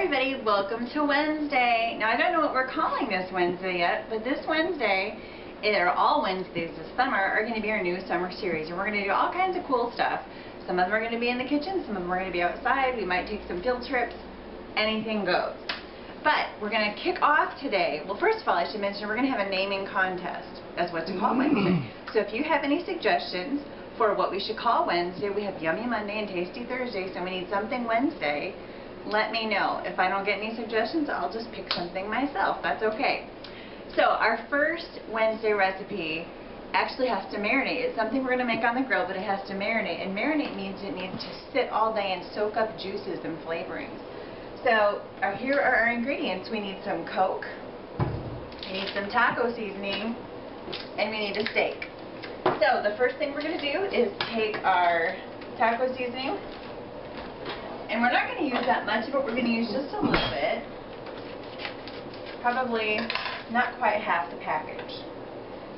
everybody, welcome to Wednesday. Now I don't know what we're calling this Wednesday yet, but this Wednesday, or all Wednesdays this summer, are going to be our new summer series, and we're going to do all kinds of cool stuff. Some of them are going to be in the kitchen, some of them are going to be outside, we might take some field trips, anything goes. But we're going to kick off today. Well, first of all, I should mention we're going to have a naming contest. That's what to call Wednesday. So if you have any suggestions for what we should call Wednesday, we have Yummy Monday and Tasty Thursday, so we need something Wednesday. Let me know. If I don't get any suggestions, I'll just pick something myself. That's okay. So our first Wednesday recipe actually has to marinate. It's something we're going to make on the grill, but it has to marinate. And marinate means it needs to sit all day and soak up juices and flavorings. So here are our ingredients. We need some Coke, we need some taco seasoning, and we need a steak. So the first thing we're going to do is take our taco seasoning, and we're not going to use that much of it. We're going to use just a little bit, probably not quite half the package.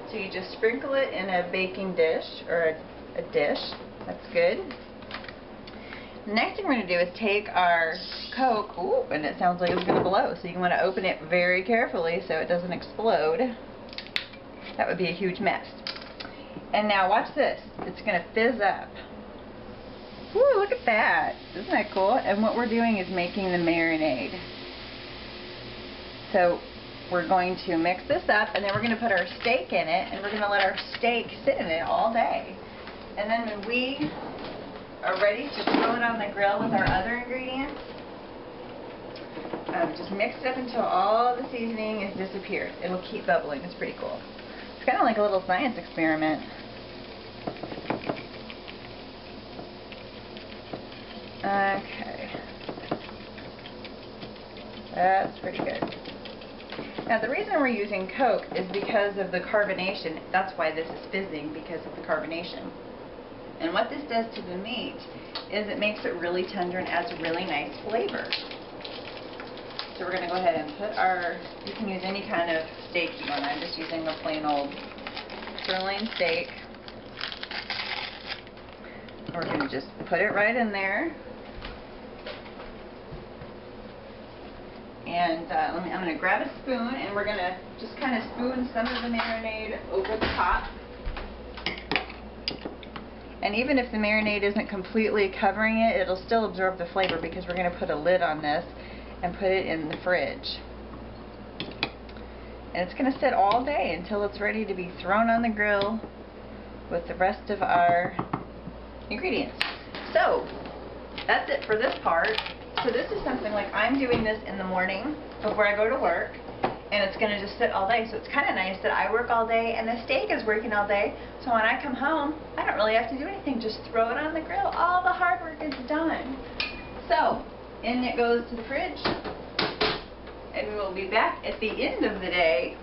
So you just sprinkle it in a baking dish, or a dish. That's good. The next thing we're going to do is take our Coke, ooh, and it sounds like it's going to blow, so you want to open it very carefully so it doesn't explode. That would be a huge mess. And now watch this. It's going to fizz up. Ooh, look at that. Isn't that cool? And what we're doing is making the marinade. So we're going to mix this up, and then we're going to put our steak in it, and we're going to let our steak sit in it all day. And then when we are ready to throw it on the grill with our other ingredients, just mix it up until all the seasoning is disappeared. It'll keep bubbling. It's pretty cool. It's kind of like a little science experiment. Okay. That's pretty good. Now the reason we're using Coke is because of the carbonation. That's why this is fizzing, because of the carbonation. And what this does to the meat is it makes it really tender and adds really nice flavor. So we're going to go ahead and put our, you can use any kind of steak you want. I'm just using a plain old sirloin steak. We're going to just put it right in there. And I'm going to grab a spoon, and we're going to just kind of spoon some of the marinade over the top. And even if the marinade isn't completely covering it, it'll still absorb the flavor, because we're going to put a lid on this and put it in the fridge. And it's going to sit all day until it's ready to be thrown on the grill with the rest of our ingredients. So that's it for this part. So this is something like I'm doing this in the morning before I go to work, and it's going to just sit all day. So it's kind of nice that I work all day and the steak is working all day, so when I come home I don't really have to do anything. Just throw it on the grill. All the hard work is done. So in it goes to the fridge, and we will be back at the end of the day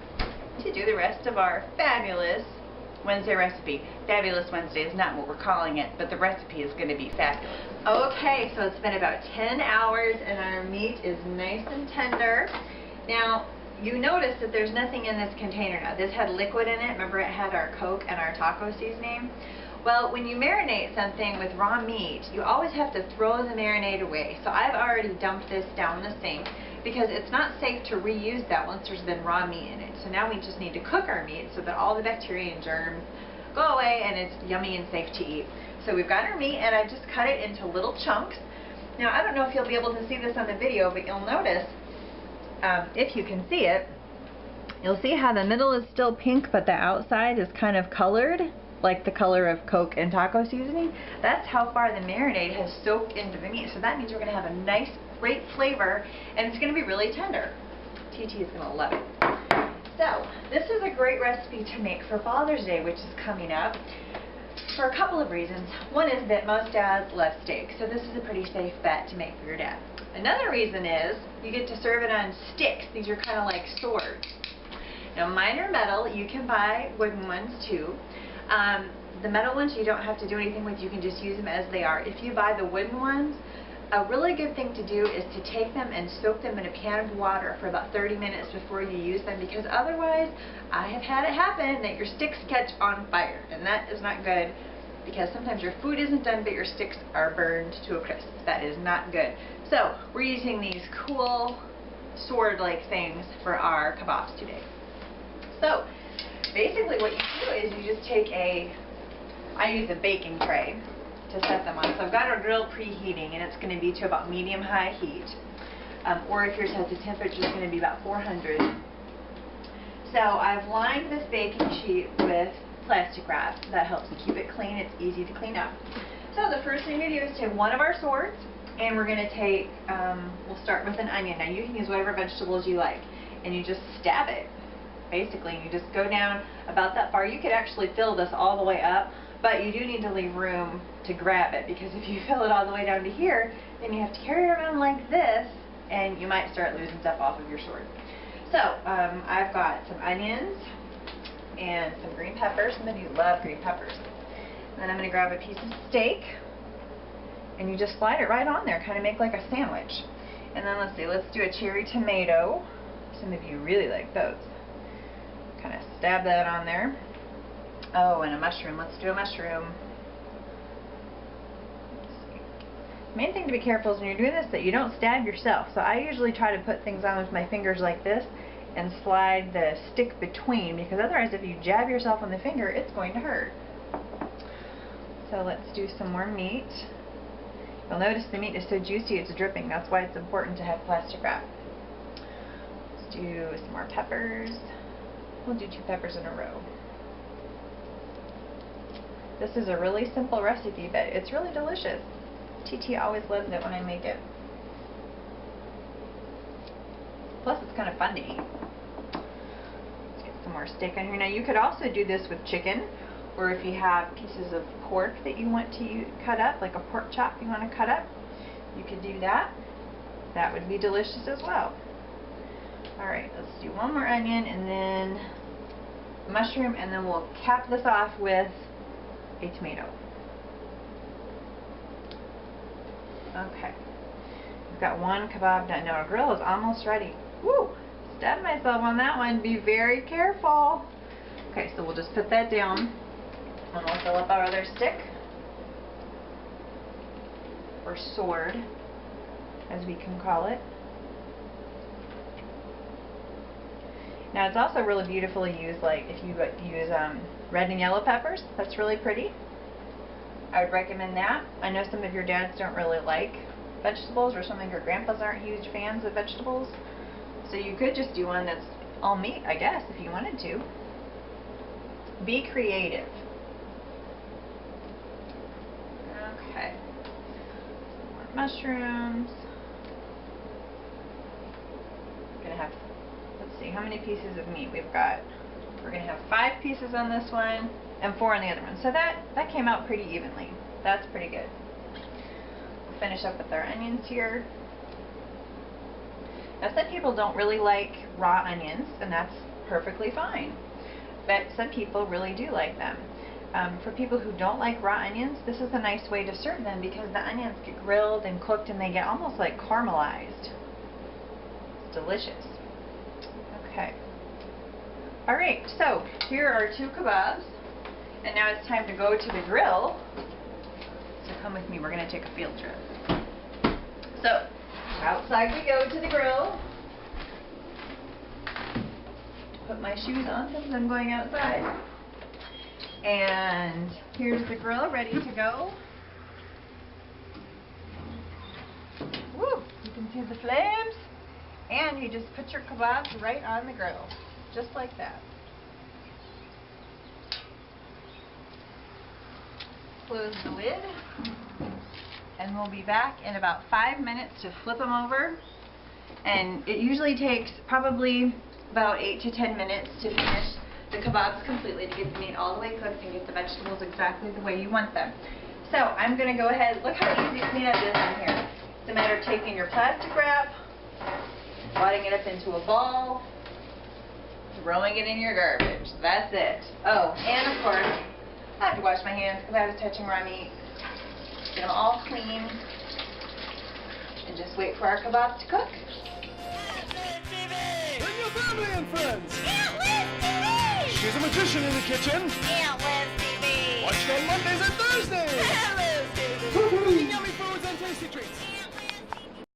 to do the rest of our fabulous Wednesday recipe. Fabulous Wednesday is not what we're calling it, but the recipe is going to be fabulous. Okay, so it's been about 10 hours and our meat is nice and tender. Now, you notice that there's nothing in this container now. This had liquid in it. Remember, it had our Coke and our taco seasoning? Well, when you marinate something with raw meat, you always have to throw the marinade away. So I've already dumped this down the sink, because it's not safe to reuse that once there's been raw meat in it. So now we just need to cook our meat so that all the bacteria and germs go away and it's yummy and safe to eat. So we've got our meat, and I've just cut it into little chunks. Now I don't know if you'll be able to see this on the video, but you'll notice, if you can see it, you'll see how the middle is still pink but the outside is kind of colored, like the color of Coke and taco seasoning. That's how far the marinade has soaked into the meat. So that means we're going to have a nice, great flavor, and it's going to be really tender. TT is going to love it. So this is a great recipe to make for Father's Day, which is coming up, for a couple of reasons. One is that most dads love steak, so this is a pretty safe bet to make for your dad. Another reason is you get to serve it on sticks. These are kind of like swords. Now mine are metal. You can buy wooden ones too. The metal ones you don't have to do anything with. You can just use them as they are. If you buy the wooden ones, a really good thing to do is to take them and soak them in a pan of water for about 30 minutes before you use them, because otherwise I have had it happen that your sticks catch on fire, and that is not good because sometimes your food isn't done but your sticks are burned to a crisp. That is not good. So we're using these cool sword-like things for our kebabs today. So basically what you do is you just take I use a baking tray to set them on. So I've got our grill preheating, and it's going to be to about medium-high heat. Or if yours has the temperature, it's going to be about 400. So I've lined this baking sheet with plastic wrap. That helps keep it clean. It's easy to clean up. So the first thing we do is take one of our swords, and we're going to take, we'll start with an onion. Now you can use whatever vegetables you like, and you just stab it. Basically, you just go down about that far. You could actually fill this all the way up, but you do need to leave room to grab it, because if you fill it all the way down to here, then you have to carry it around like this, and you might start losing stuff off of your sword. So I've got some onions and some green peppers. Some of you love green peppers. And then I'm going to grab a piece of steak, and you just slide it right on there, kind of make like a sandwich. And then let's do a cherry tomato. Some of you really like those. Kind of stab that on there. Oh, and a mushroom. Let's do a mushroom. The main thing to be careful is when you're doing this that you don't stab yourself. So I usually try to put things on with my fingers like this and slide the stick between, because otherwise if you jab yourself on the finger, it's going to hurt. So let's do some more meat. You'll notice the meat is so juicy it's dripping. That's why it's important to have plastic wrap. Let's do some more peppers. We'll do 2 peppers in a row. This is a really simple recipe, but it's really delicious. TT always loves it when I make it. Plus it's kind of fun to eat. Let's get some more steak on here. Now you could also do this with chicken, or if you have pieces of pork that you want to cut up, like a pork chop you want to cut up, you could do that. That would be delicious as well. Alright, let's do one more onion and then mushroom, and then we'll cap this off with a tomato. Okay, we've got one kebab done. Now our grill is almost ready. Woo! Stabbed myself on that one. Be very careful. Okay, so we'll just put that down, and we'll fill up our other stick, or sword, as we can call it. Now it's also really beautifully used, like if you use red and yellow peppers, that's really pretty. I would recommend that. I know some of your dads don't really like vegetables, or some of your grandpas aren't huge fans of vegetables. So you could just do one that's all meat, I guess, if you wanted to. Be creative. Okay. Some more mushrooms. Gonna have, let's see, how many pieces of meat we've got? We're gonna have 5 pieces on this one and 4 on the other one. So that came out pretty evenly. That's pretty good. We'll finish up with our onions here. Now some people don't really like raw onions, and that's perfectly fine. But some people really do like them. For people who don't like raw onions, this is a nice way to serve them, because the onions get grilled and cooked and they get almost like caramelized. It's delicious. Okay. Alright, so here are 2 kebabs, and now it's time to go to the grill. So come with me, we're going to take a field trip. So, outside we go to the grill. Put my shoes on since I'm going outside. And here's the grill ready to go. Woo! You can see the flames. And you just put your kebabs right on the grill. Just like that. Close the lid. And we'll be back in about 5 minutes to flip them over. And it usually takes probably about 8 to 10 minutes to finish the kebabs completely, to get the meat all the way cooked and get the vegetables exactly the way you want them. So I'm going to go ahead, look how easy cleanup is in here. It's a matter of taking your plastic wrap, wadding it up into a ball, throwing it in your garbage. That's it. Oh, and of course, I have to wash my hands because I was touching raw meat. Get them all clean, and just wait for our kebabs to cook. Bring your family and friends. ALTV! She's a magician in the kitchen. ALTV! Why watch it on Mondays and Thursdays.